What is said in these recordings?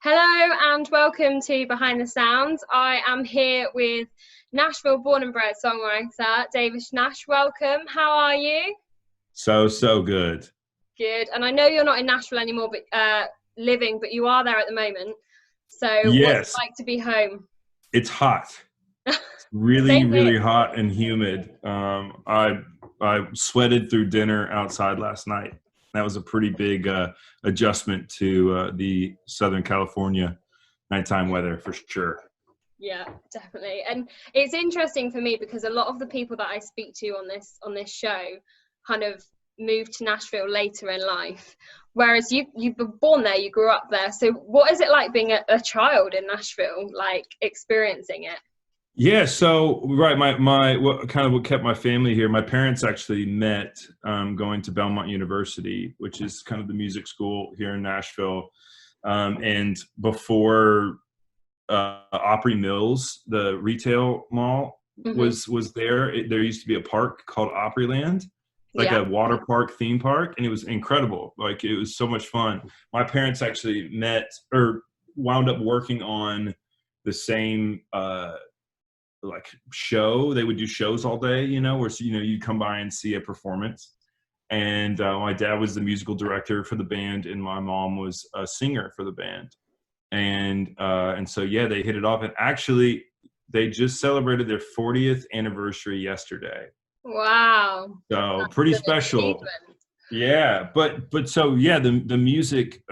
Hello and welcome to Behind the Sounds. I am here with Nashville born and bred songwriter Davis Naish. Welcome. How are you? So good. Good. And I know you're not in Nashville anymore, but living, but you are there at the moment. So what's it Yes, like to be home? it's hot. It's really, Same here. really hot and humid. I sweated through dinner outside last night. That was a pretty big adjustment to the Southern California nighttime weather for sure. Yeah, definitely. And it's interesting for me because a lot of the people that I speak to on this show kind of moved to Nashville later in life. Whereas you were born there, you grew up there. So what is it like being a child in Nashville, like experiencing it? Yeah, so right, what kept my family here. My parents actually met going to Belmont University, which is kind of the music school here in Nashville. And before Opry Mills, the retail mall, Hmm. was there. There used to be a park called Opryland, like Yeah. a water park theme park, and it was incredible. Like it was so much fun. My parents actually met or wound up working on the same like show. They would do shows all day, where you'd come by and see a performance. And my dad was the musical director for the band, and my mom was a singer for the band. And so yeah, they hit it off. And actually, they just celebrated their 40th anniversary yesterday. Wow. So That's pretty an special. achievement. Yeah, but so yeah, the music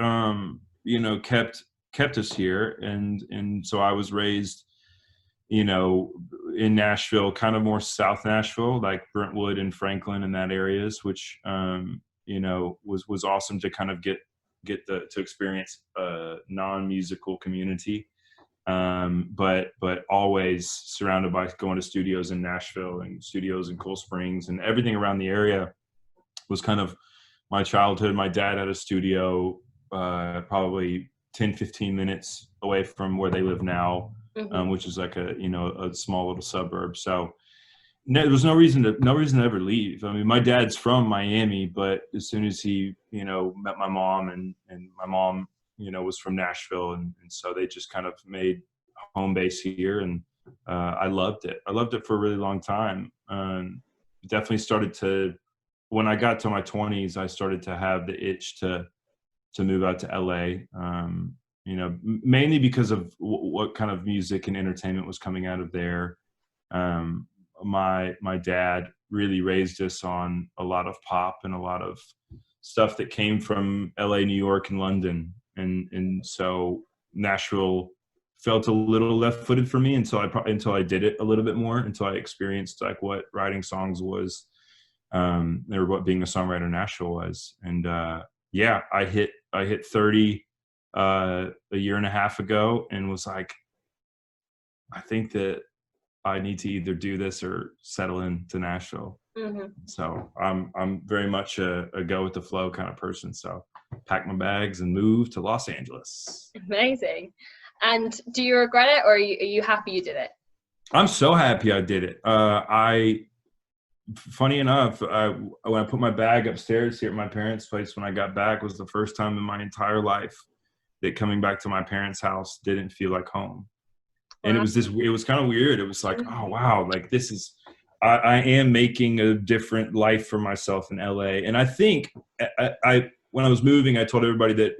kept us here, and so I was raised you know, in Nashville, kind of more South Nashville, like Brentwood and Franklin and that areas, which was awesome to kind of to experience a non-musical community. But always surrounded by going to studios in Nashville and studios in Cool Springs, and everything around the area was kind of my childhood. My dad had a studio probably 10-15 minutes away from where they live now, Hmm. which is like a small little suburb. So there was no reason to ever leave. I mean, my dad's from Miami, but as soon as he met my mom, and my mom was from Nashville, and so they just kind of made home base here. And I loved it. I loved it for a really long time. Definitely started to, when I got to my 20s, I started to have the itch to move out to LA. Mainly because of what kind of music and entertainment was coming out of there. Um, my dad really raised us on a lot of pop and a lot of stuff that came from LA, New York, and London, and so Nashville felt a little left-footed for me until I did it a little bit more, until I experienced like what writing songs was, or what being a songwriter in Nashville was. And yeah, I hit 30 a year and a half ago, and was like, I think that I need to either do this or settle into Nashville. Hmm. So I'm very much a go with the flow kind of person. So pack my bags and move to Los Angeles. Amazing. And do you regret it, or are you happy you did it? I'm so happy I did it. Funny enough, when I put my bag upstairs here at my parents' place when I got back, was the first time in my entire life that coming back to my parents' house didn't feel like home. And Wow. it was kind of weird. It was like, oh wow, like this is, I am making a different life for myself in LA. And I think when I was moving, I told everybody that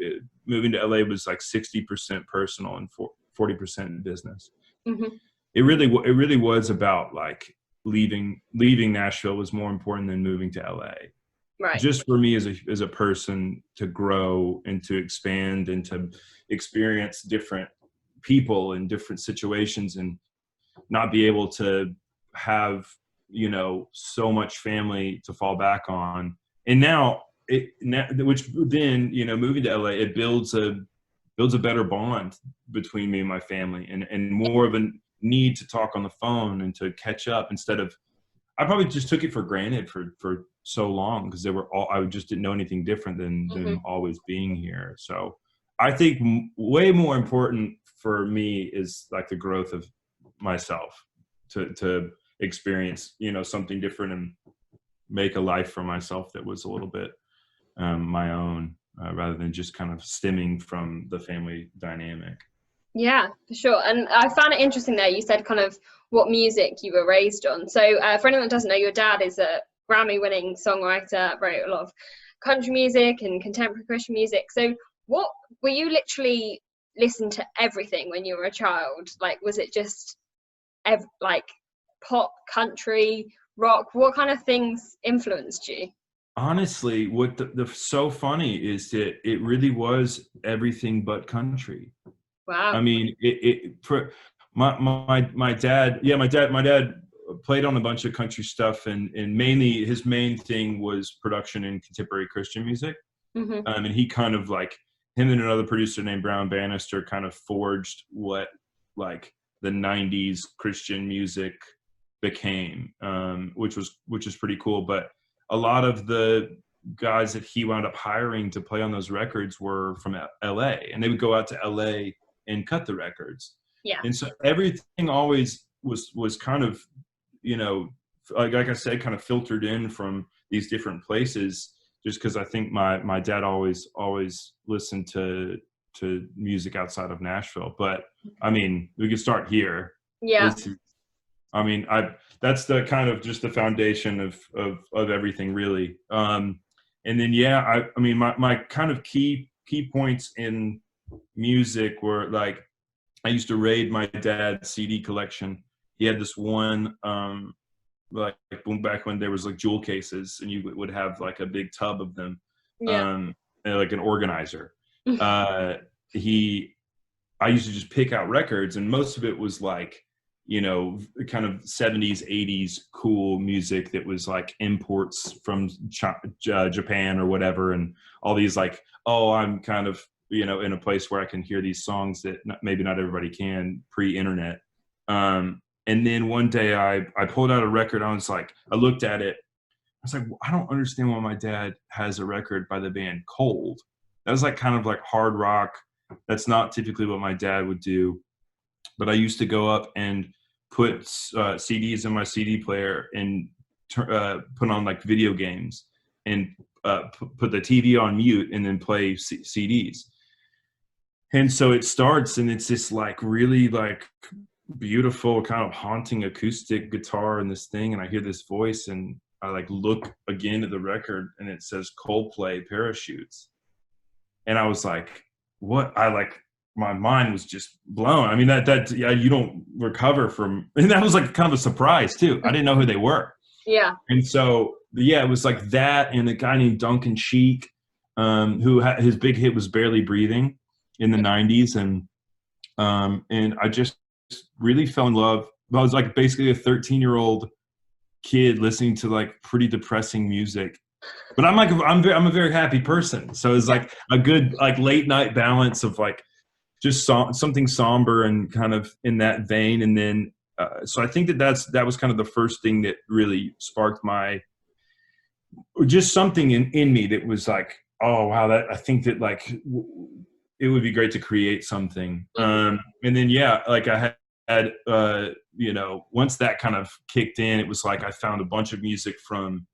moving to LA was like 60% personal and 40% business. Hmm. It really was about like leaving Nashville was more important than moving to LA. Right. Just for me as a person to grow and to expand and to experience different people in different situations, and not be able to have so much family to fall back on. And which then moving to LA, it builds a better bond between me and my family, and more of a need to talk on the phone and to catch up, instead of, I probably just took it for granted for so long, because I just didn't know anything different than Hmm. them always being here. So I think way more important for me is like the growth of myself, to experience something different and make a life for myself that was a little bit my own. rather than just kind of stemming from the family dynamic. Yeah, for sure. And I found it interesting there. You said kind of what music you were raised on. So for anyone that doesn't know, your dad is a Grammy-winning songwriter, wrote a lot of country music and contemporary Christian music. So what were you literally listen to everything when you were a child? Like, was it just like pop, country, rock? What kind of things influenced you? Honestly, what the so funny is that it really was everything but country. Wow. I mean, for my dad, my dad played on a bunch of country stuff, and mainly his main thing was production in contemporary Christian music. Mm-hmm. And he kind of like, him and another producer named Brown Bannister kind of forged what like the 90s Christian music became, which was pretty cool. But a lot of the guys that he wound up hiring to play on those records were from LA, and they would go out to LA and cut the records. Yeah. And so everything always was kind of, you know, like I said, kind of filtered in from these different places, just because I think my dad always listened to music outside of Nashville. But I mean, we could start here. Yeah. I mean, that's the kind of just the foundation of everything, really. And then I mean, my kind of key points in music were like, I used to raid my dad's CD collection. He had this one, like back when there was like jewel cases, and you would have like a big tub of them, and like an organizer. I used to just pick out records, and most of it was like, you know, kind of 70s, 80s cool music that was like imports from Japan or whatever, and all these like, oh, I'm kind of, you know, in a place where I can hear these songs that maybe not everybody can pre-internet. And then one day I pulled out a record. I was like, I looked at it. I was like, I don't understand why my dad has a record by the band Cold. That was like kind of like hard rock. That's not typically what my dad would do. But I used to go up and put CDs in my CD player and put on like video games and put the TV on mute and then play CDs. And so it starts, and it's this like really like beautiful kind of haunting acoustic guitar in this thing, and I hear this voice, and I like look again at the record, and it says Coldplay Parachutes. And I was like, what? My mind was just blown. I mean, that you don't recover from, and that was like kind of a surprise too. I didn't know who they were. Yeah. And so it was like that, and a guy named Duncan Sheik, who his big hit was Barely Breathing in the 90s, and I just really fell in love. I was like basically a 13-year-old kid listening to like pretty depressing music, but I'm a very happy person. So it's like a good like late night balance of like just something somber and kind of in that vein. And then so I think that was kind of the first thing that really sparked just something in me that was like, oh wow, that I think that like it would be great to create something. And then like I had you know, once that kind of kicked in, it was like I found a bunch of music from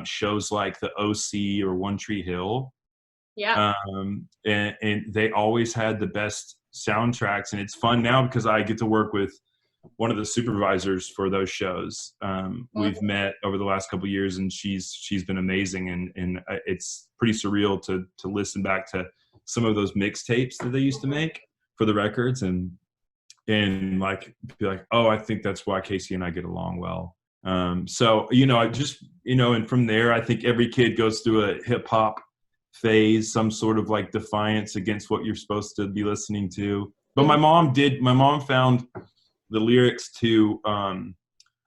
shows like The OC or One Tree Hill. Yeah. And they always had the best soundtracks, and it's fun now because I get to work with one of the supervisors for those shows. We've met over the last couple of years, and she's been amazing, and it's pretty surreal to listen back to some of those mixtapes that they used to make for the records, and like be like, oh, I think that's why Casey and I get along well. So, you know, I just, you know, and from there, I think every kid goes through a hip hop phase, some sort of like defiance against what you're supposed to be listening to. But my mom found the lyrics to,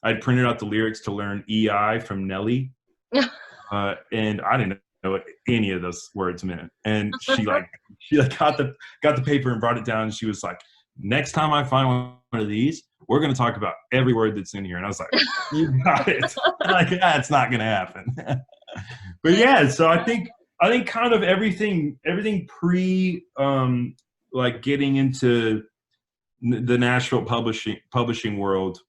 I'd printed out the lyrics to learn EI from Nelly. And I didn't know what any of those words meant. And she got the paper and brought it down, and she was like, next time I find one of these, we're going to talk about every word that's in here. And I was like, you got it. Like, it's not going to happen. But yeah, so I think kind of everything pre like getting into the Nashville publishing world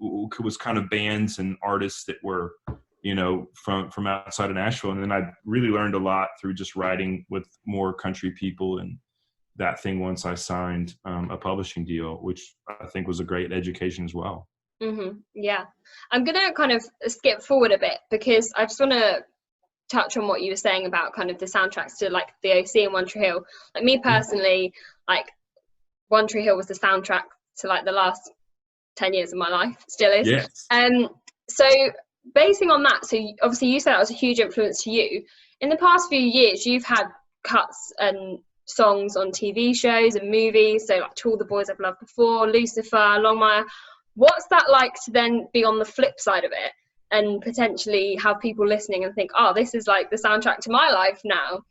was kind of bands and artists that were you know, from outside of Nashville. And then I really learned a lot through just writing with more country people and that thing once I signed a publishing deal, which I think was a great education as well. Yeah. I'm going to kind of skip forward a bit because I just want to touch on what you were saying about kind of the soundtracks to like the OC and One Tree Hill. Like me personally, like One Tree Hill was the soundtrack to like the last 10 years of my life, still is. Yes. So basing on that, so obviously you said that was a huge influence to you. In the past few years, you've had cuts and songs on TV shows and movies, so like To All the Boys I've Loved Before, Lucifer, Longmire. What's that like to then be on the flip side of it and potentially have people listening and think, oh, this is like the soundtrack to my life now?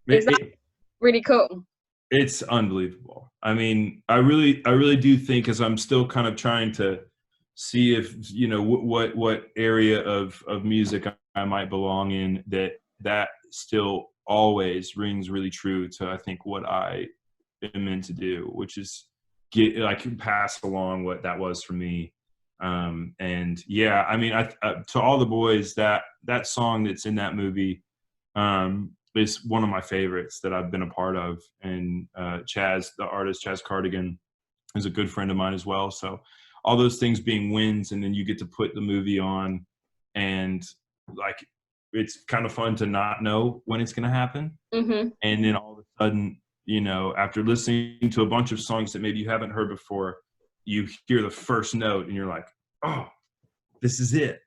Is that really cool? It's unbelievable. I mean, I really do think, as I'm still kind of trying to see if, you know, what area of music I might belong in, that still always rings really true to, I think, what I am meant to do, which is I can pass along what that was for me. And yeah, I mean, To All the Boys, that song that's in that movie, is one of my favorites that I've been a part of. And Chaz, the artist, Chaz Cardigan, is a good friend of mine as well. So all those things being wins, and then you get to put the movie on, and like, it's kind of fun to not know when it's going to happen. And then all of a sudden, you know, after listening to a bunch of songs that maybe you haven't heard before, you hear the first note and you're like, oh, this is it.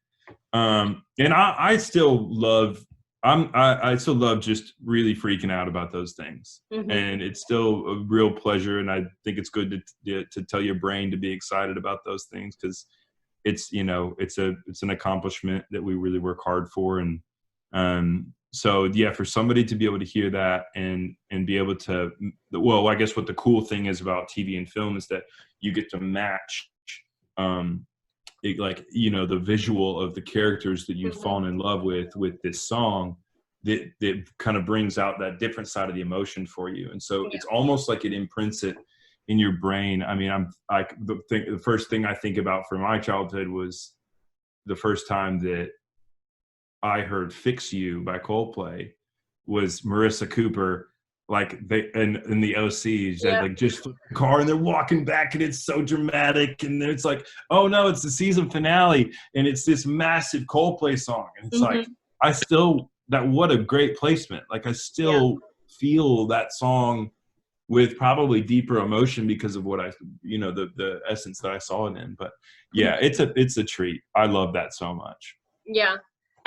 And I still love, I still love just really freaking out about those things. And it's still a real pleasure. And I think it's good to tell your brain to be excited about those things, because it's, you know, it's an accomplishment that we really work hard for. And so yeah, for somebody to be able to hear that and be able to, well, I guess what the cool thing is about TV and film is that you get to match like, you know, the visual of the characters that you've fallen in love with this song, that kind of brings out that different side of the emotion for you. And so it's almost like it imprints it in your brain. I mean, the first thing I think about from my childhood was the first time that I heard Fix You by Coldplay was Marissa Cooper, like in the OCs, like just flip the car and they're walking back and it's so dramatic, and then it's like, oh no, it's the season finale and it's this massive Coldplay song, and it's like, what a great placement. Like I still feel that song with probably deeper emotion because of what you know, the essence that I saw it in. But yeah, it's a treat. I love that so much. Yeah.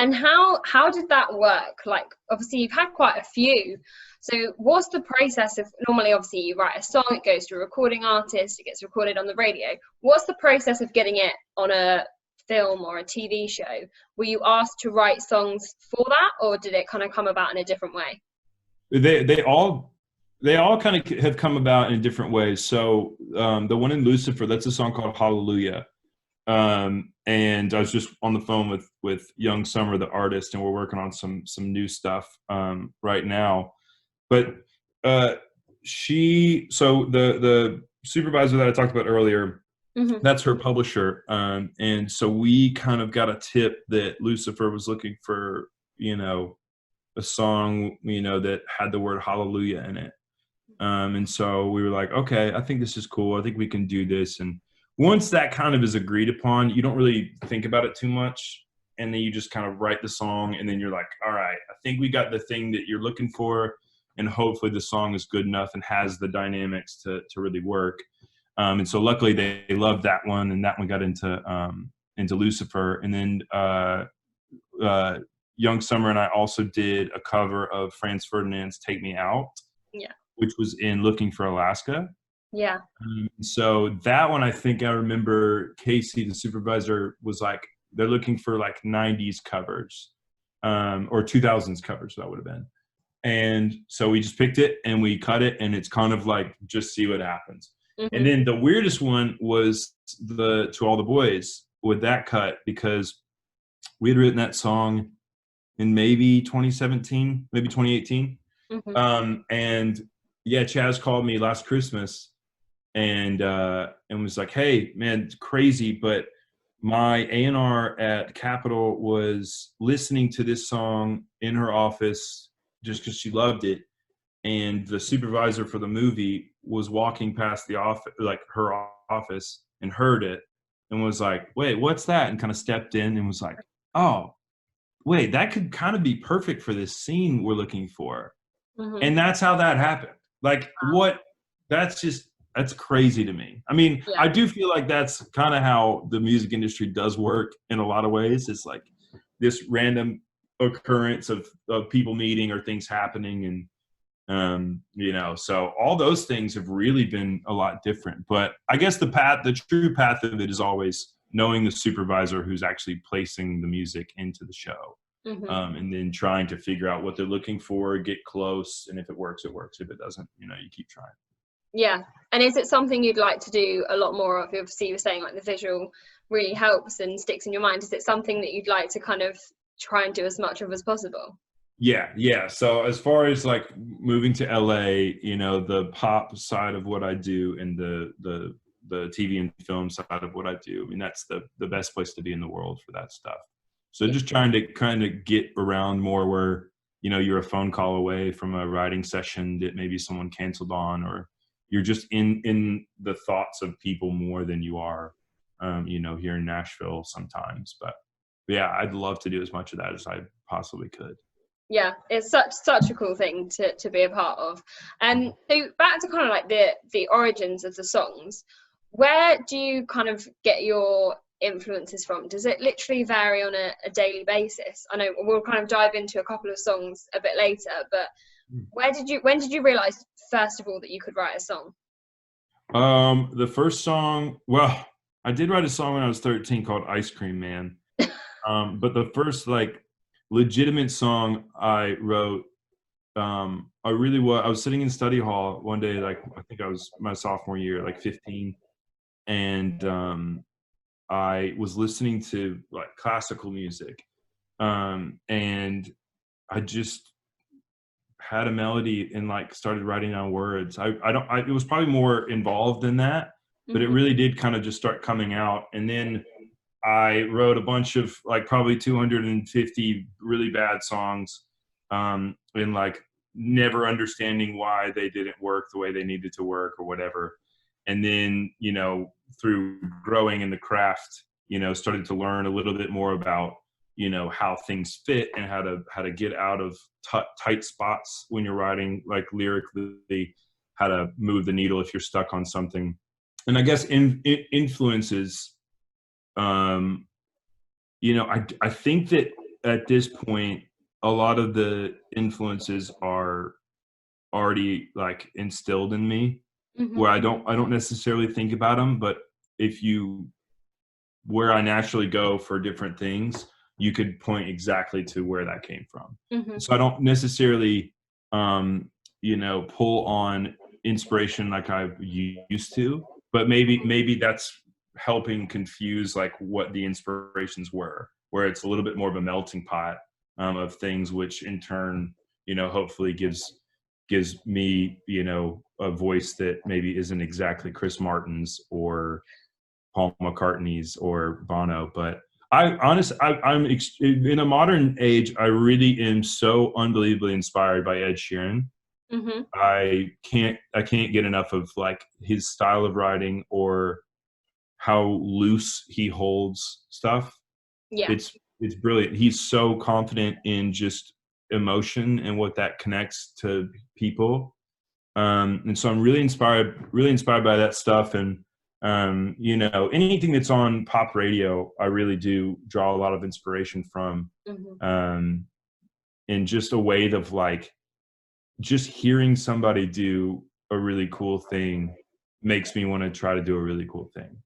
And how did that work? Like, obviously you've had quite a few. So what's the process of, normally obviously you write a song, it goes to a recording artist, it gets recorded on the radio. What's the process of getting it on a film or a TV show? Were you asked to write songs for that, or did it kind of come about in a different way? They all kind of have come about in different ways. So the one in Lucifer, that's a song called Hallelujah. And I was just on the phone with Young Summer, the artist, and we're working on some new stuff right now. But the supervisor that I talked about earlier, that's her publisher. And so we kind of got a tip that Lucifer was looking for, you know, a song, you know, that had the word hallelujah in it. And so we were like, okay, I think this is cool. I think we can do this. And once that kind of is agreed upon, you don't really think about it too much. And then you just kind of write the song, and then you're like, all right, I think we got the thing that you're looking for. And hopefully the song is good enough and has the dynamics to really work. And so luckily they loved that one, and that one got into Lucifer. And then Young Summer and I also did a cover of Franz Ferdinand's Take Me Out, which was in Looking for Alaska. Yeah. So that one, I think I remember Casey, the supervisor, was like, they're looking for like 90s covers, or 2000s covers, that would have been. And so we just picked it and we cut it, and it's kind of like, just see what happens. And then the weirdest one was To All the Boys with that cut, because we had written that song in maybe 2017, maybe 2018. And yeah, Chaz called me last Christmas and was like, hey man, it's crazy, but my A&R at Capitol was listening to this song in her office just because she loved it. And the supervisor for the movie was walking past the office, like her office, and heard it and was like, wait, what's that? And kind of stepped in and was like, oh, wait, that could kind of be perfect for this scene we're looking for. Mm-hmm. And that's how that happened. Like, what? That's crazy to me. I mean, Yeah. I do feel like that's kind of how the music industry does work in a lot of ways. It's like this random occurrence of people meeting or things happening. And, you know, so all those things have really been a lot different. But I guess the true path of it is always knowing the supervisor who's actually placing the music into the show. Mm-hmm. And then trying to figure out what they're looking for, get close, and if it works, it works. If it doesn't, you know, you keep trying. Yeah. And is it something you'd like to do a lot more of? Obviously, you were saying like the visual really helps and sticks in your mind. Is it something that you'd like to kind of try and do as much of as possible? Yeah. So as far as like moving to LA, you know, the pop side of what I do and the TV and film side of what I do, I mean, that's the best place to be in the world for that stuff. So just trying to kind of get around more where, you know, you're a phone call away from a writing session that maybe someone canceled on, or you're just in the thoughts of people more than you are, you know, here in Nashville sometimes. But yeah, I'd love to do as much of that as I possibly could. Yeah, it's such a cool thing to be a part of. And so back to kind of like the origins of the songs, where do you kind of get your influences from? Does it literally vary on a daily basis? I know we'll kind of dive into a couple of songs a bit later, but when did you realize first of all that you could write a song? The first song, well, I did write a song when I was 13 called Ice Cream Man. But the first like legitimate song I wrote, I was sitting in study hall one day, like I think I was my sophomore year, like 15, and I was listening to like classical music, and I just had a melody and like started writing down words. It was probably more involved than that, but it really did kind of just start coming out. And then I wrote a bunch of like probably 250 really bad songs, and like never understanding why they didn't work the way they needed to work or whatever. And then, you know, through growing in the craft, you know, started to learn a little bit more about, you know, how things fit and how to get out of tight spots when you're writing, like lyrically, how to move the needle if you're stuck on something. And I guess influences, you know, I think that at this point, a lot of the influences are already like instilled in me, where I don't necessarily think about them, but where I naturally go for different things, you could point exactly to where that came from. So I don't necessarily, you know, pull on inspiration like I used to, but maybe that's helping confuse like what the inspirations were, where it's a little bit more of a melting pot of things, which in turn, you know, hopefully gives me, you know, a voice that maybe isn't exactly Chris Martin's or Paul McCartney's or Bono. But I'm in a modern age, I really am so unbelievably inspired by Ed Sheeran. I can't get enough of like his style of writing or how loose he holds stuff. Yeah. It's brilliant. He's so confident in just emotion and what that connects to people. And so I'm really inspired by that stuff. And, you know, anything that's on pop radio, I really do draw a lot of inspiration from, in just a way of like, just hearing somebody do a really cool thing makes me want to try to do a really cool thing.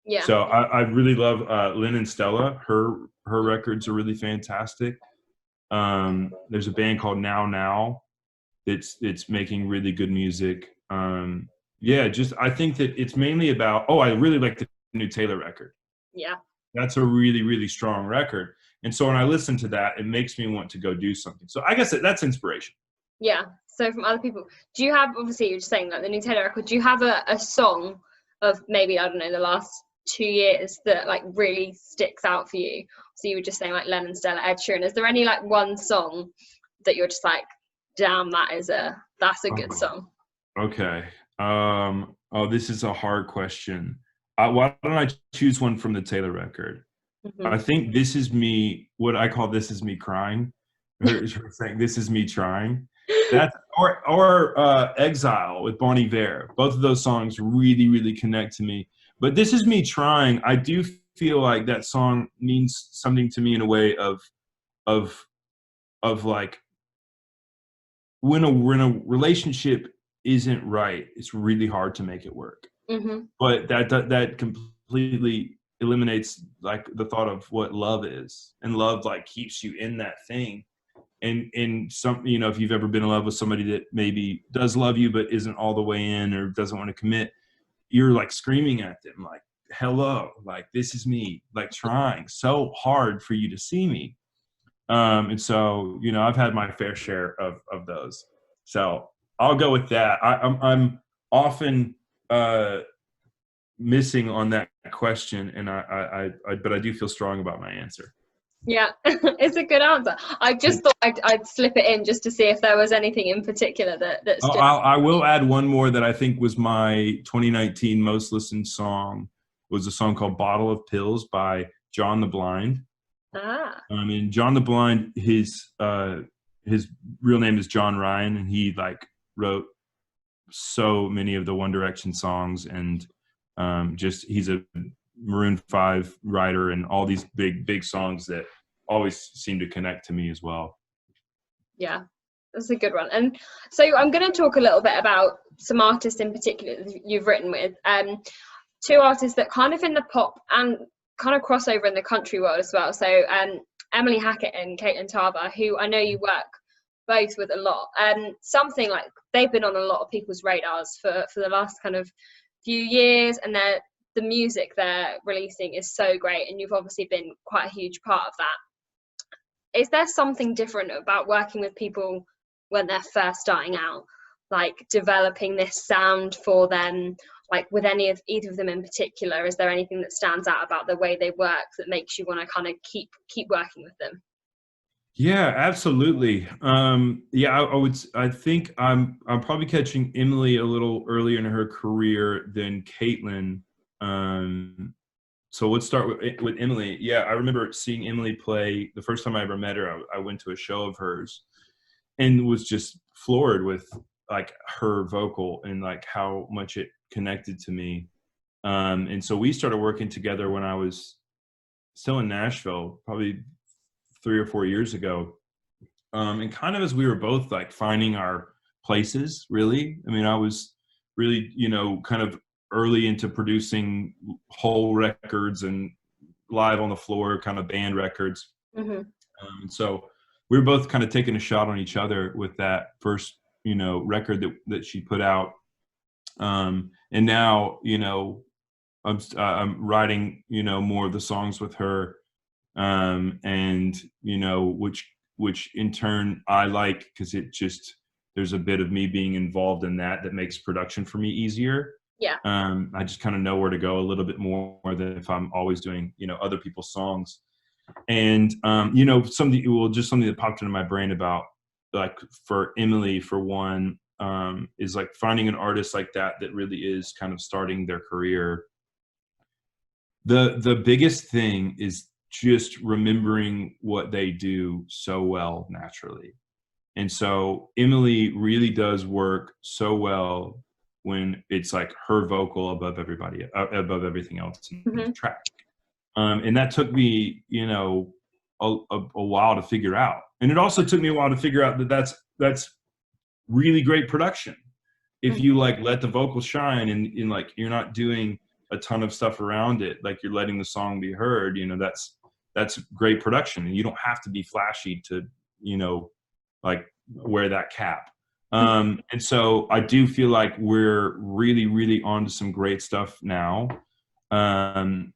Yeah. So I really love Lynn and Stella. Her records are really fantastic. There's a band called Now Now it's making really good music. Yeah, just I think that it's mainly about. Oh, I really like the new Taylor record. Yeah. That's a really, really strong record. And so when I listen to that, it makes me want to go do something. So I guess that's inspiration. Yeah. So from other people, do you have, obviously you're just saying like the new Taylor record, do you have a song of maybe, I don't know, the last 2 years that like really sticks out for you? So you were just saying like Lennon, Stella, Ed Sheeran. Is there any like one song that you're just like, damn, that's a good song? Okay. Oh, this is a hard question. Why don't I choose one from the Taylor record? Mm-hmm. I think This Is Me, what I call This Is Me Crying. Her saying This Is Me Trying. That's or Exile with Bon Iver. Both of those songs really, really connect to me. But This Is Me Trying, I do feel like that song means something to me in a way of like when a relationship isn't right, it's really hard to make it work. Mm-hmm. But that completely eliminates like the thought of what love is, and love like keeps you in that thing. And some, you know, if you've ever been in love with somebody that maybe does love you but isn't all the way in or doesn't want to commit, you're like screaming at them like, hello, like this is me, like trying so hard for you to see me. And so, you know, I've had my fair share of those. So I'll go with that. I'm often missing on that question, and but I do feel strong about my answer. Yeah, it's a good answer. I just thought I'd slip it in just to see if there was anything in particular that stood. I will add one more that I think was my 2019 most listened song. Was a song called "Bottle of Pills" by John the Blind. I mean, John the Blind, his real name is John Ryan, and he like wrote so many of the One Direction songs, and just he's a Maroon 5 writer, and all these big songs that always seem to connect to me as well. Yeah, that's a good one. And so I'm going to talk a little bit about some artists in particular that you've written with. Two artists that kind of in the pop and kind of crossover in the country world as well. So Emily Hackett and Caitlin Tarver, who I know you work both with a lot. Something like they've been on a lot of people's radars for the last kind of few years, and the music they're releasing is so great, and you've obviously been quite a huge part of that. Is there something different about working with people when they're first starting out, like developing this sound for them? Like with either of them in particular, is there anything that stands out about the way they work that makes you want to kind of keep working with them? Yeah, absolutely. I think I'm probably catching Emily a little earlier in her career than Caitlin. So let's start with Emily. Yeah, I remember seeing Emily play the first time I ever met her. I went to a show of hers and was just floored with like her vocal and like how much it connected to me. And so we started working together when I was still in Nashville, probably 3 or 4 years ago. And kind of as we were both like finding our places, really. I mean, I was really, you know, kind of early into producing whole records and live on the floor kind of band records. Mm-hmm. And so we were both kind of taking a shot on each other with that first, you know, record that she put out. And now, you know, I'm writing, you know, more of the songs with her. And you know, which in turn I like, because it just, there's a bit of me being involved in that makes production for me easier. Yeah. I just kind of know where to go a little bit more than if I'm always doing, you know, other people's songs. And you know, something that popped into my brain about, like, for Emily, for one, is like finding an artist like that really is kind of starting their career. The biggest thing is just remembering what they do so well naturally. And so Emily really does work so well when it's like her vocal above everything else in the track. And that took me, you know, a while to figure out. And it also took me a while to figure out that that's really great production. If you like let the vocal shine and like you're not doing a ton of stuff around it, like you're letting the song be heard, you know, that's great production. And you don't have to be flashy to, you know, like wear that cap. And so I do feel like we're really, really on to some great stuff now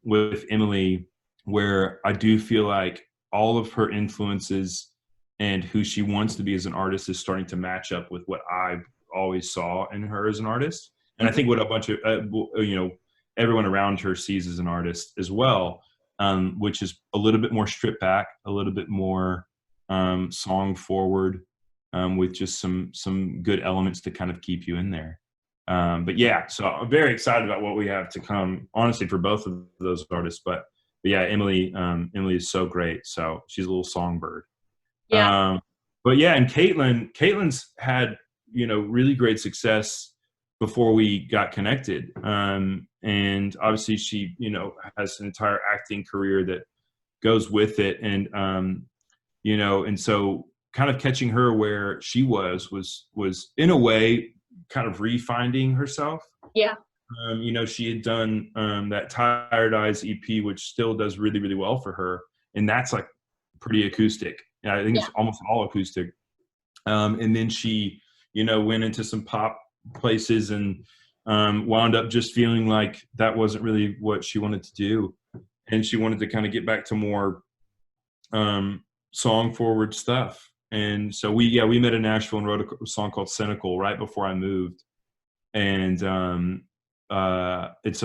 with Emily, where I do feel like all of her influences and who she wants to be as an artist is starting to match up with what I always saw in her as an artist. And I think what a bunch of, you know, everyone around her sees as an artist as well, which is a little bit more stripped back, a little bit more song forward, with just some good elements to kind of keep you in there. But yeah, so I'm very excited about what we have to come, honestly, for both of those artists. But yeah, Emily is so great. So she's a little songbird. Yeah. But yeah, and Caitlin's had, really great success before we got connected. And obviously she, has an entire acting career that goes with it. And, and so kind of catching her where she was in a way kind of refinding herself. Yeah. She had done that Tired Eyes EP, which still does really, really well for her. And that's like pretty acoustic. I think it's almost all acoustic. And then she, went into some pop places and wound up just feeling like that wasn't really what she wanted to do. And she wanted to kind of get back to more song forward stuff. And so we met in Nashville and wrote a song called Cynical right before I moved. And so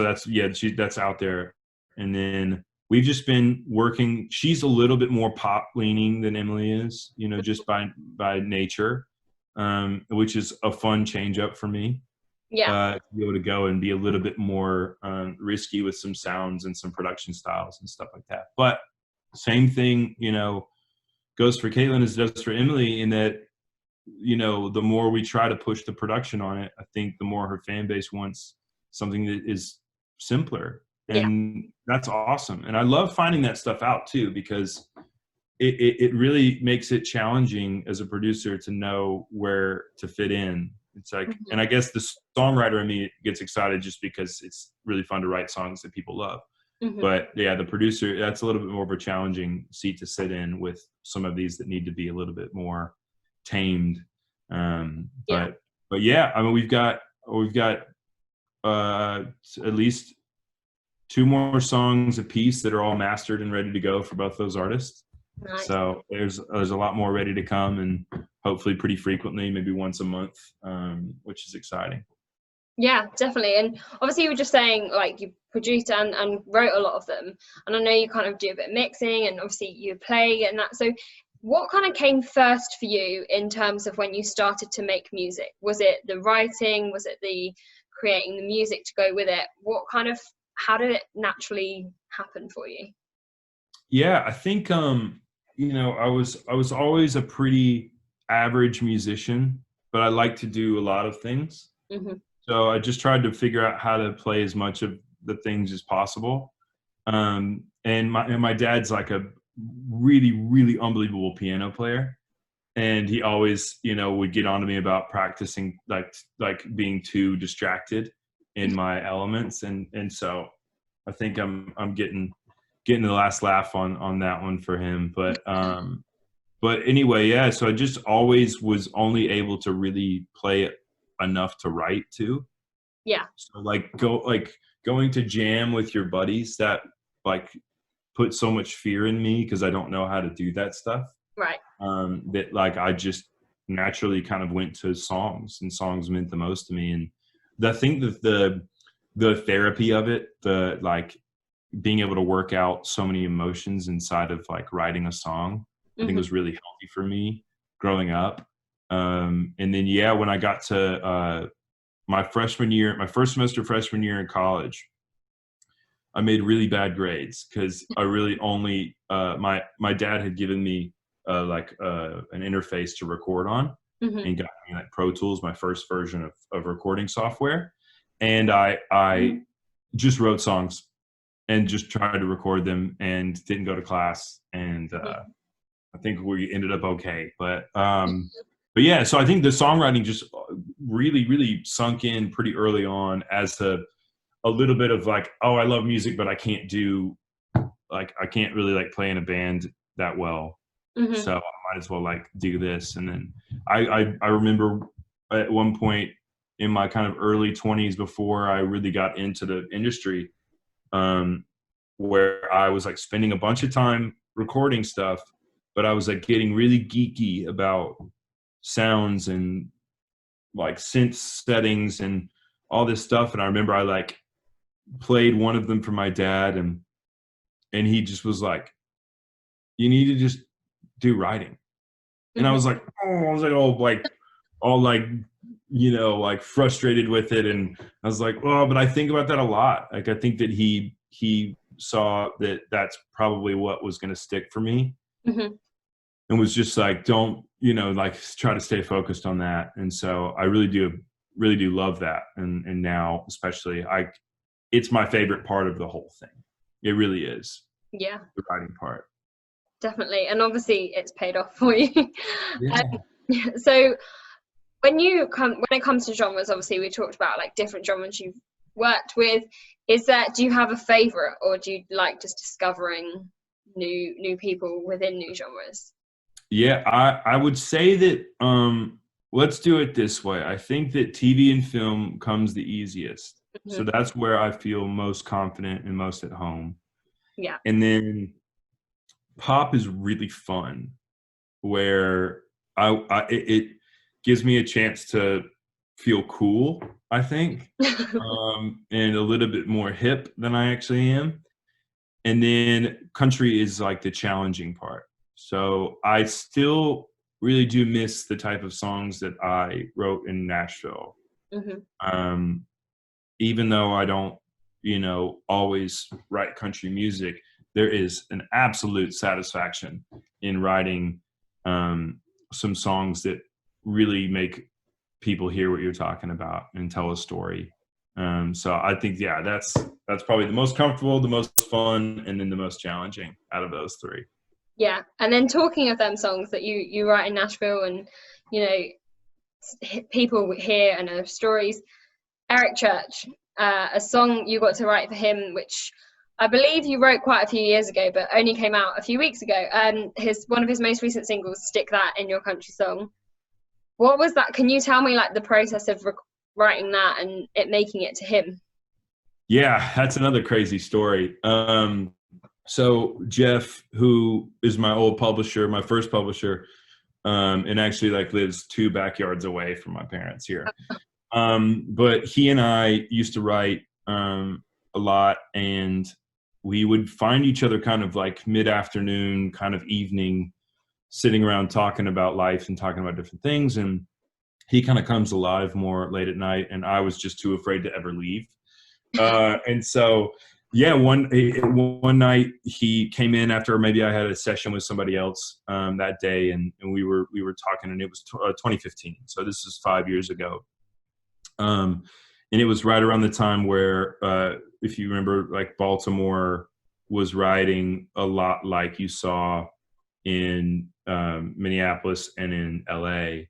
that's out there. And then we've just been working. She's a little bit more pop leaning than Emily is, just by nature, which is a fun change up for me. Yeah. To be able to go and be a little bit more risky with some sounds and some production styles and stuff like that. But same thing, goes for Caitlin as it does for Emily, in that, the more we try to push the production on it, I think the more her fan base wants something that is simpler. And that's awesome. And I love finding that stuff out too, because it really makes it challenging as a producer to know where to fit in. It's like, and I guess the songwriter in me gets excited just because it's really fun to write songs that people love. But yeah, the producer, that's a little bit more of a challenging seat to sit in with some of these that need to be a little bit more tamed. But yeah, I mean, we've got at least 2 more songs a piece that are all mastered and ready to go for both those artists. Nice. So there's a lot more ready to come, and hopefully pretty frequently, maybe once a month, which is exciting. Yeah, definitely. And obviously you were just saying, like, you produced and wrote a lot of them, and I know you kind of do a bit of mixing, and obviously you play and that. So what kind of came first for you in terms of when you started to make music? Was it the writing? Was it the creating the music to go with it? How did it naturally happen for you? Yeah, I think I was always a pretty average musician, but I like to do a lot of things. So I just tried to figure out how to play as much of the things as possible. And my dad's like a really, really unbelievable piano player. And he always, would get on to me about practicing, like being too distracted in my elements. And so I think I'm getting the last laugh on that one for him. But anyway, yeah, so I just always was only able to really play it enough to write to. Yeah. So going to jam with your buddies, that like put so much fear in me because I don't know how to do that stuff. Right. That like I just naturally kind of went to songs, and songs meant the most to me. And I think that the therapy of it, the like being able to work out so many emotions inside of like writing a song, I think was really healthy for me growing up. And then, yeah, when I got to my first semester freshman year in college, I made really bad grades because I really only, my dad had given me an interface to record on, and got me like Pro Tools, my first version of recording software. And I just wrote songs and just tried to record them and didn't go to class. And I think we ended up okay. But yeah, so I think the songwriting just really, really sunk in pretty early on as a little bit of like, oh, I love music, but I can't really like play in a band that well. So I might as well like do this. And then I remember at one point in my kind of early 20s, before I really got into the industry, where I was like spending a bunch of time recording stuff, but I was like getting really geeky about sounds and like synth settings and all this stuff. And I remember I like played one of them for my dad, and he just was like, you need to just do writing. And I was like, all like, like frustrated with it. And I was like, oh, but I think about that a lot. Like, I think that he saw that that's probably what was going to stick for me, Mm-hmm. and was just like, don't, like try to stay focused on that. And so I really do love that. And now, especially, it's my favorite part of the whole thing. It really is. Yeah, The writing part. definitely. And obviously it's paid off for you. Yeah. So when it comes to genres, obviously we talked about like different genres you've worked with. Do you have a favorite, or do you like just discovering new people within new genres? Yeah, I would say that let's do it this way. I think that TV and film comes the easiest. So Mm-hmm. that's where I feel most confident and most at home. Yeah. And then pop is really fun, where it gives me a chance to feel cool, I think, and a little bit more hip than I actually am. And then country is like the challenging part. So I still really do miss the type of songs that I wrote in Nashville. Mm-hmm. Even though I don't, always write country music, there is an absolute satisfaction in writing some songs that really make people hear what you're talking about and tell a story. So I think, yeah, that's probably the most comfortable, the most fun, and then the most challenging out of those three. Yeah. And then talking of them songs that you write in Nashville, and people hear and know stories, Eric Church, a song you got to write for him, which I believe you wrote quite a few years ago, but only came out a few weeks ago. One of his most recent singles, "Stick That in Your Country Song." What was that? Can you tell me like the process of writing that and it making it to him? Yeah, that's another crazy story. So Jeff, who is my old publisher, my first publisher, and actually like lives 2 backyards away from my parents here. But he and I used to write a lot, and we would find each other kind of like mid-afternoon, kind of evening, sitting around talking about life and talking about different things. And he kind of comes alive more late at night, and I was just too afraid to ever leave. And so, yeah, one night he came in after maybe I had a session with somebody else that day, and we were talking, and it was 2015. So this is 5 years ago. And it was right around the time where, if you remember, like Baltimore was riding a lot like you saw in Minneapolis and in LA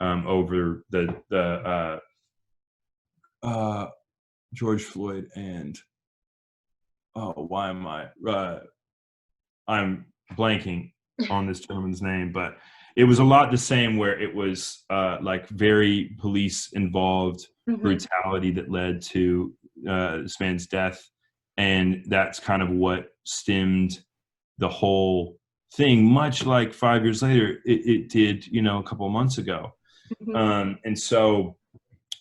over the George Floyd and why am I'm blanking on this gentleman's name, but it was a lot the same, where it was like very police involved brutality that led to this man's death. And that's kind of what stemmed the whole thing, much like 5 years later it did, a couple of months ago. And so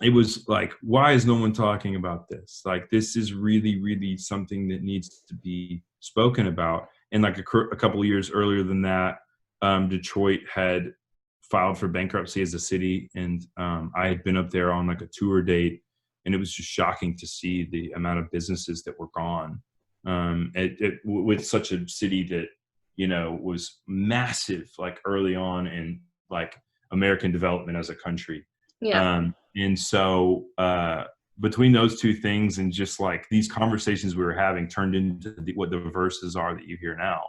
it was like, why is no one talking about this? Like, this is really, really something that needs to be spoken about. And like a couple of years earlier than that, Detroit had filed for bankruptcy as a city. And I had been up there on like a tour date, and it was just shocking to see the amount of businesses that were gone with such a city that, was massive, like early on in like American development as a country. Yeah. And so between those two things, and just like these conversations we were having turned into what the verses are that you hear now.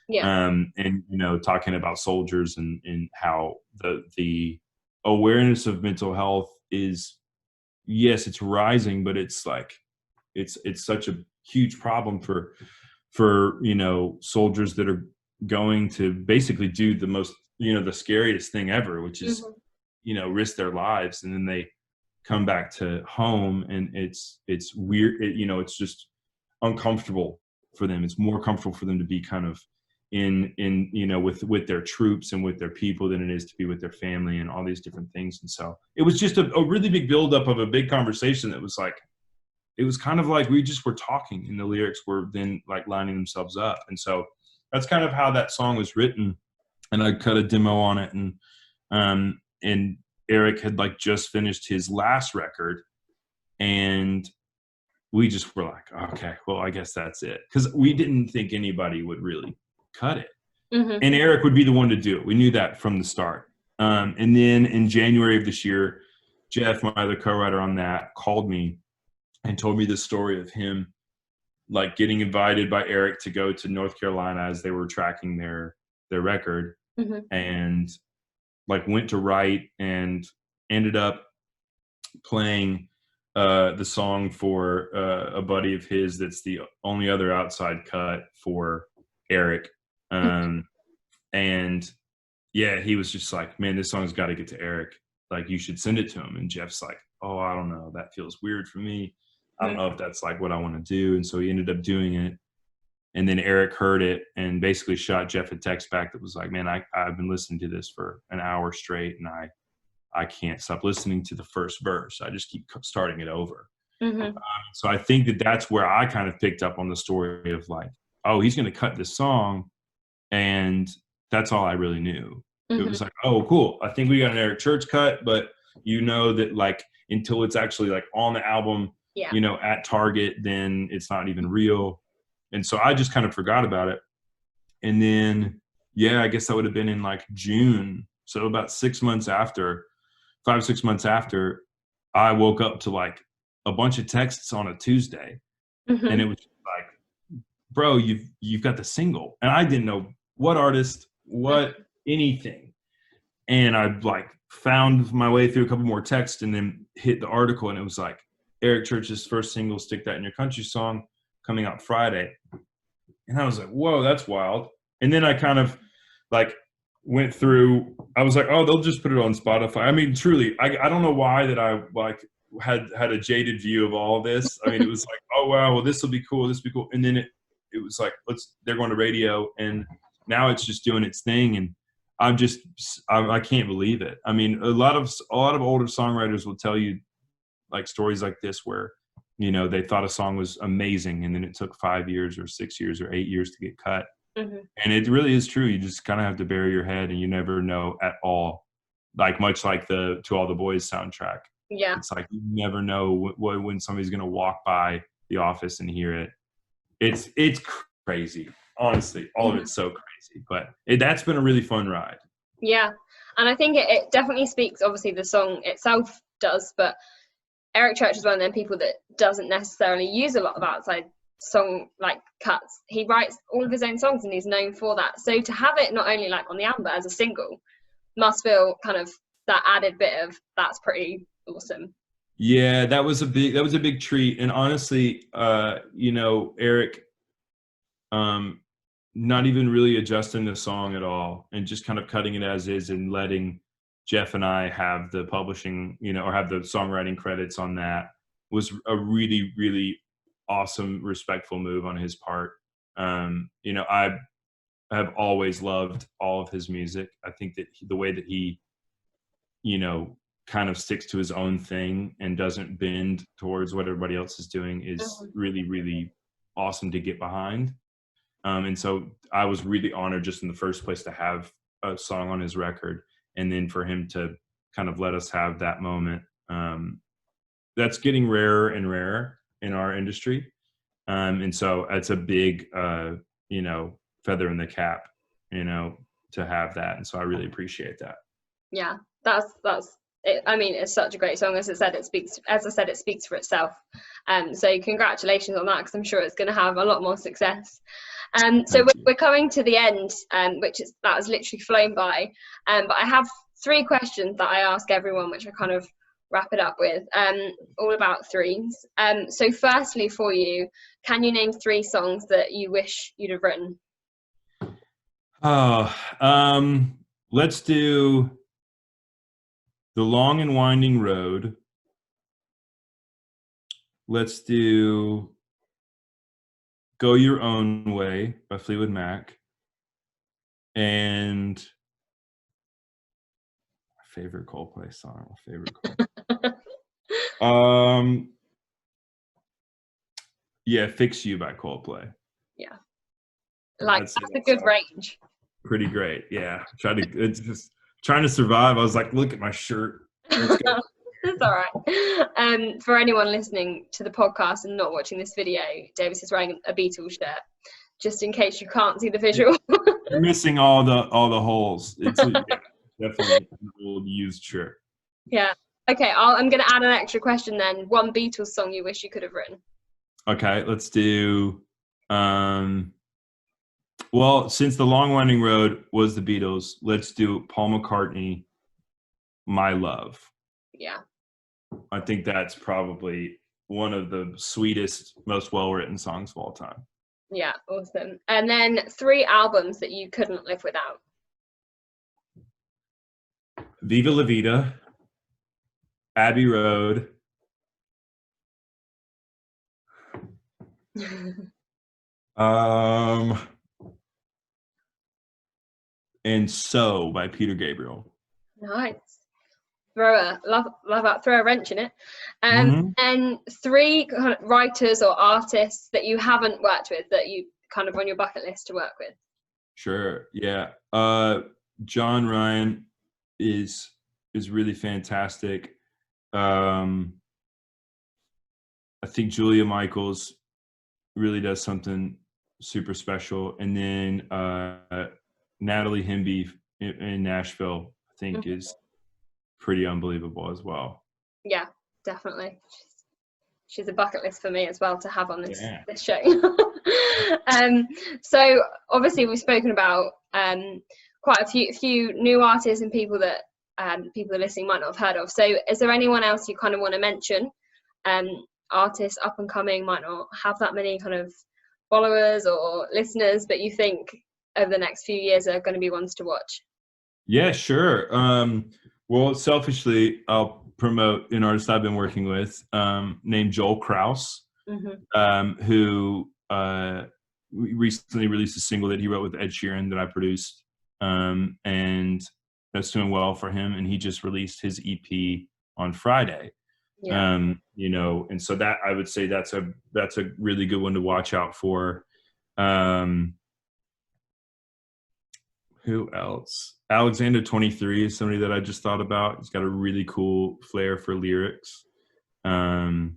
Yeah. And, talking about soldiers and how the awareness of mental health is, yes, it's rising, but it's like, it's such a huge problem for soldiers that are going to basically do the most, the scariest thing ever, which is, risk their lives. And then they come back to home, and it's weird. It's just uncomfortable for them. It's more comfortable for them to be kind of in with their troops and with their people than it is to be with their family and all these different things. And so it was just a really big buildup of a big conversation that was like, it was kind of like we just were talking, and the lyrics were then like lining themselves up. And so that's kind of how that song was written. And I cut a demo on it, and Eric had like just finished his last record, and we just were like, okay, well, I guess that's it, because we didn't think anybody would really cut it. And Eric would be the one to do it. We knew that from the start. And then in January of this year, Jeff, my other co-writer on that, called me and told me the story of him like getting invited by Eric to go to North Carolina as they were tracking their record, and like went to write and ended up playing the song for a buddy of his that's the only other outside cut for Eric. And yeah, he was just like, man, this song's got to get to Eric. Like, you should send it to him. And Jeff's like, oh, I don't know. That feels weird for me. I don't know if that's like what I want to do. And so he ended up doing it. And then Eric heard it and basically shot Jeff a text back that was like, man, I've been listening to this for an hour straight, and I can't stop listening to the first verse. I just keep starting it over. So I think that that's where I kind of picked up on the story of like, oh, he's going to cut this song. And that's all I really knew. It was like, oh, cool. I think we got an Eric Church cut, but you know that like until it's actually like on the album, you know, at Target, then it's not even real. And so I just kind of forgot about it. And then, yeah, I guess that would have been in like June. So about 6 months after, 5-6 months after, I woke up to like a bunch of texts on a Tuesday. And it was like, bro, you've got the single. And I didn't know what artist, what anything. And I like found my way through a couple more texts and then hit the article, and it was like Eric Church's first single, Stick That in Your Country Song, coming out Friday. And I was like, whoa, that's wild. And then I kind of like went through, I was like, oh, they'll just put it on Spotify. I mean, truly, I don't know why that I like had a jaded view of all of this. I mean, it was like, oh wow, well, this will be cool, this will be cool. And then it was like, they're going to radio, and now it's just doing its thing. And I can't believe it. I mean, a lot of older songwriters will tell you like stories like this where, you know, they thought a song was amazing and then it took 5 years or 6 years or 8 years to get cut. And it really is true. You just kind of have to bury your head, and you never know at all. Like much like the To All the Boys soundtrack. Yeah. It's like you never know when somebody's going to walk by the office and hear it. It's crazy. Honestly, all of it's so crazy, but that's been a really fun ride. Yeah, and I think it definitely speaks, obviously the song itself does, but Eric Church is one of them people that doesn't necessarily use a lot of outside song like cuts. He writes all of his own songs and he's known for that. So to have it not only like on the album but as a single must feel kind of that added bit of that's pretty awesome. Yeah, that was a big treat. And honestly, you know, Eric not even really adjusting the song at all and just kind of cutting it as is and letting Jeff and I have the publishing, you know, or have the songwriting credits on that was a really, really awesome, respectful move on his part. You know, I have always loved all of his music. I think that the way that he, you know, kind of sticks to his own thing and doesn't bend towards what everybody else is doing is really, really awesome to get behind. And so I was really honored just in the first place to have a song on his record, and then for him to kind of let us have that moment. That's getting rarer and rarer in our industry. And so it's a big, you know, feather in the cap, you know, to have that. And so I really appreciate that. Yeah, that's it. I mean, it's such a great song. As I said, it speaks for itself. So congratulations on that, because I'm sure it's going to have a lot more success. So we're coming to the end, that has literally flown by. But I have 3 questions that I ask everyone, which I kind of wrap it up with, all about threes. So firstly, for you, can you name 3 songs that you wish you'd have written? Let's do The Long and Winding Road. Let's do Go Your Own Way by Fleetwood Mac. And my favorite Coldplay song. Yeah, Fix You by Coldplay. Yeah. Like, that's a good range. Pretty great. Yeah. It's just trying to survive. I was like, look at my shirt. Let's go. That's all right. For anyone listening to the podcast and not watching this video, Davis is wearing a Beatles shirt, just in case you can't see the visual. You're missing all the holes. It's definitely an old used shirt. Yeah. Okay, I'm going to add an extra question then. One Beatles song you wish you could have written. Okay, let's do. Well, since The Long Winding Road was the Beatles, let's do Paul McCartney, My Love. Yeah. I think that's probably one of the sweetest, most well-written songs of all time. Yeah, awesome. And then 3 albums that you couldn't live without. Viva La Vida, Abbey Road, and So by Peter Gabriel. Nice. Throw a wrench in it. And 3 kind of writers or artists that you haven't worked with that you kind of on your bucket list to work with. Sure. Yeah. John Ryan is really fantastic. I think Julia Michaels really does something super special. And then Natalie Himby in Nashville, I think is pretty unbelievable as well. Yeah, definitely. She's a bucket list for me as well to have on this show. So obviously we've spoken about quite a few new artists and people that people listening might not have heard of. So is there anyone else you kind of want to mention? Artists up and coming, might not have that many kind of followers or listeners, but you think over the next few years are going to be ones to watch? Yeah, sure. Well, selfishly, I'll promote an artist I've been working with named Joel Kraus, who recently released a single that he wrote with Ed Sheeran that I produced, and that's doing well for him. And he just released his EP on Friday. And so that I would say that's a really good one to watch out for. Who else? Alexander 23 is somebody that I just thought about. He's got a really cool flair for lyrics. I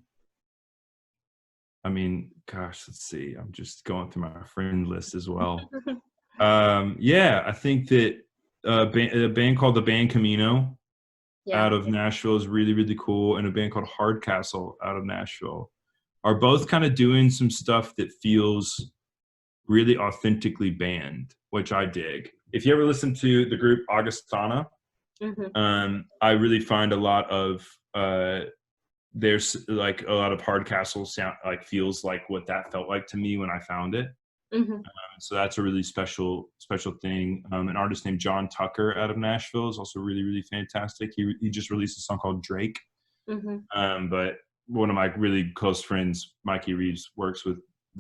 mean, gosh, let's see. I'm just going through my friend list as well. I think that a band called the Band Camino out of Nashville is really, really cool. And a band called Hardcastle out of Nashville are both kind of doing some stuff that feels really authentically band, which I dig. If you ever listen to the group Augustana, I really find a lot of there's like a lot of Hardcastle sound like feels like what that felt like to me when I found it. So that's a really special thing. An artist named John Tucker out of Nashville is also really, really fantastic. He just released a song called Drake. But one of my really close friends, Mikey Reeves, works with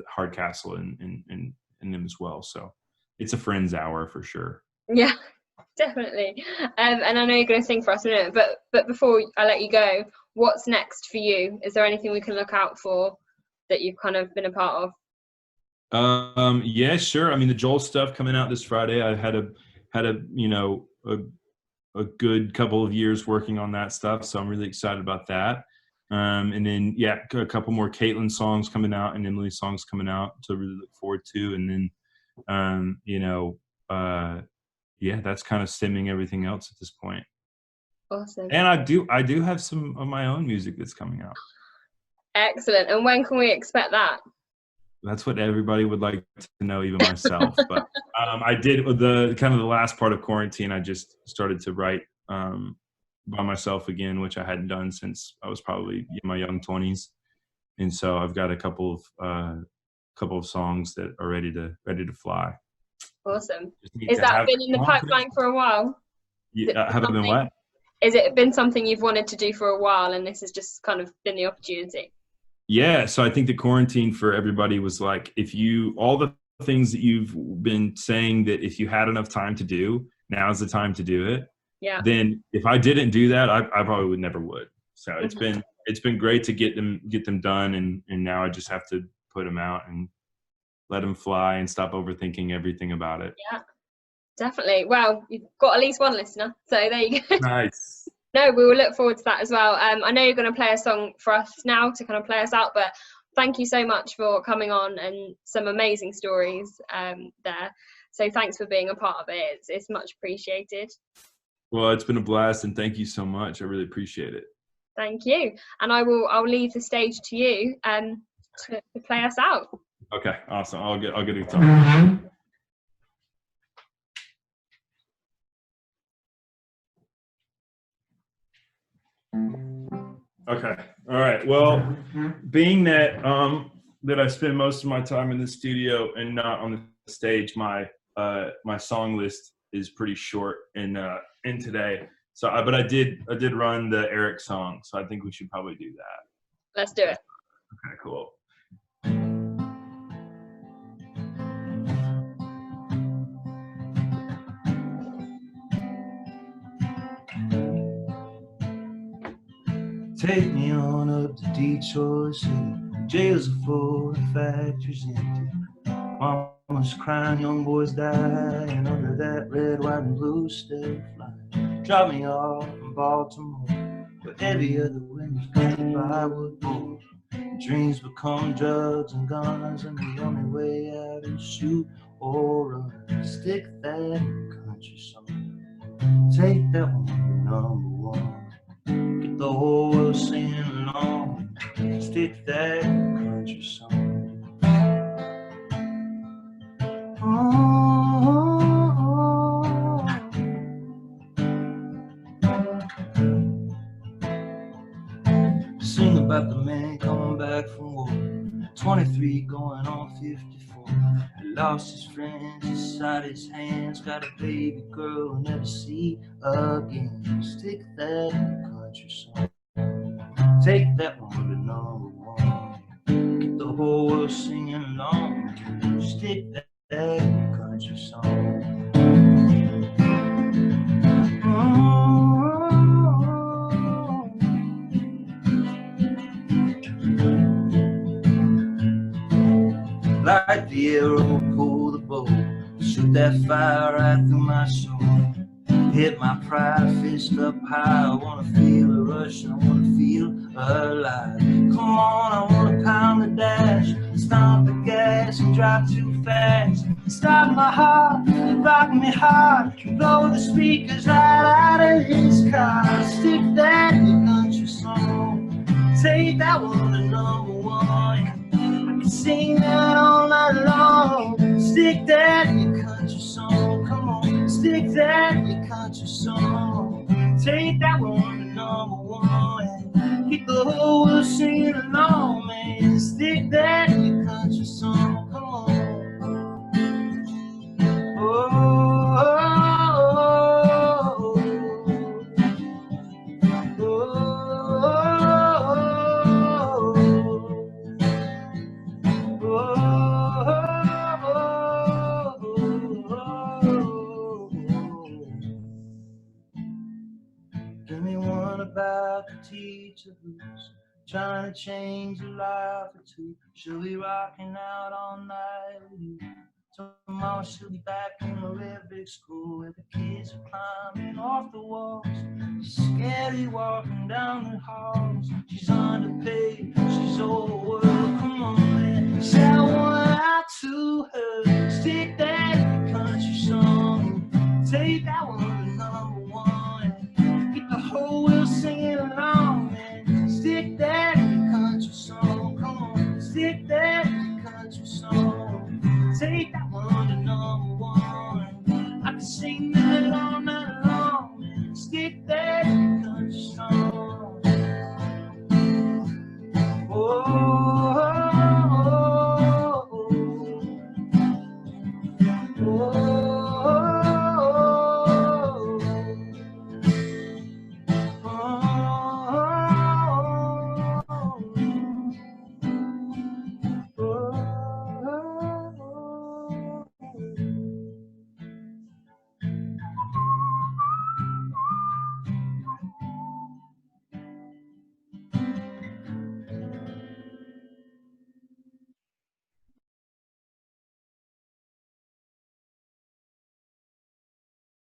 Hardcastle and them as well. So it's a friend's hour for sure. Yeah, definitely. And I know you're going to sing for us in a minute, but before I let you go, what's next for you? Is there anything we can look out for that you've kind of been a part of? Yeah, sure. I mean, the Joel stuff coming out this Friday. I had a good couple of years working on that stuff, so I'm really excited about that. And then a couple more Caitlin songs coming out and Emily songs coming out to really look forward to. And then that's kind of stemming everything else at this point. Awesome. And I do have some of my own music that's coming out. Excellent. And when can we expect that? That's what everybody would like to know, even myself. But I did the last part of quarantine. I just started to write by myself again, which I hadn't done since I was probably in my young 20s. And so I've got a couple of songs that are ready to fly. Awesome. Has that been in the pipeline for a while? Yeah, have I been what? Has it been something you've wanted to do for a while, and this has just kind of been the opportunity? Yeah, so I think the quarantine for everybody was like, all the things that you've been saying that if you had enough time to do, now's the time to do it. Yeah. Then if I didn't do that, I probably never would. So it's been great to get them done, and now I just have to put them out and let them fly and stop overthinking everything about it. Yeah, definitely. Well, you've got at least one listener, so there you go. Nice. No, we will look forward to that as well. I know you're going to play a song for us now to kind of play us out, but thank you so much for coming on and some amazing stories there. So thanks for being a part of it. It's much appreciated. Well, it's been a blast, and thank you so much. I really appreciate it. Thank you. And I'll leave the stage to you to play us out. Okay, awesome. I'll get a guitar. Okay. All right. Well, being that that I spend most of my time in the studio and not on the stage, my song list is pretty short in today. So, but I did run the Eric song, so I think we should probably do that. Let's do it. Okay. Cool. Take me on up to Detroit City. Jails are full and factories empty. Mama's crying, young boys dying under that red, white, and blue state flag. Drop me off in Baltimore, where every other winter's got a plywood board. Dreams become drugs and guns, and the only way out is shoot or run. Stick that in the country song. Take that one to number one. Get the whole world singing along. Stick that country song. Oh, sing about the man coming back from war. 23 going on 54. He lost his friends, his side, his hands. Got a baby girl he'll never see again. Stick that in the country song. Take that one to number one. Get the whole world singing along. Stick that in the country song. Light the arrow, pull the bow, shoot that fire right through my soul. Hit my pride, fist up high. I wanna feel a rush, I wanna feel alive. Come on, I wanna pound the dash, stomp the gas and drive too fast. Stop my heart, rock me hard, blow the speakers right out of his car. Stick that in the country song. Take that one to number one. Sing that all night long. Stick that in your country song. Come on, stick that in your country song. Take that one to number one. Keep the whole world singing along, man. Stick that in your country song. Come on. Oh, oh, oh, oh, oh, give me one about the teacher who's trying to change a life or two. She'll be rocking out all night with you. Tomorrow she'll be back in the red brick school where the kids are climbing off the walls. She's scary walking down the halls. She's underpaid, she's overworked. Come on, man, shout one out to her. Stick that in the country song. Take that one to number one. Get the whole world singing along, man. Stick that in the country song. Come on, stick that in the country song. Take that one to number one. I can sing that all night long, man. Stick that in the country song.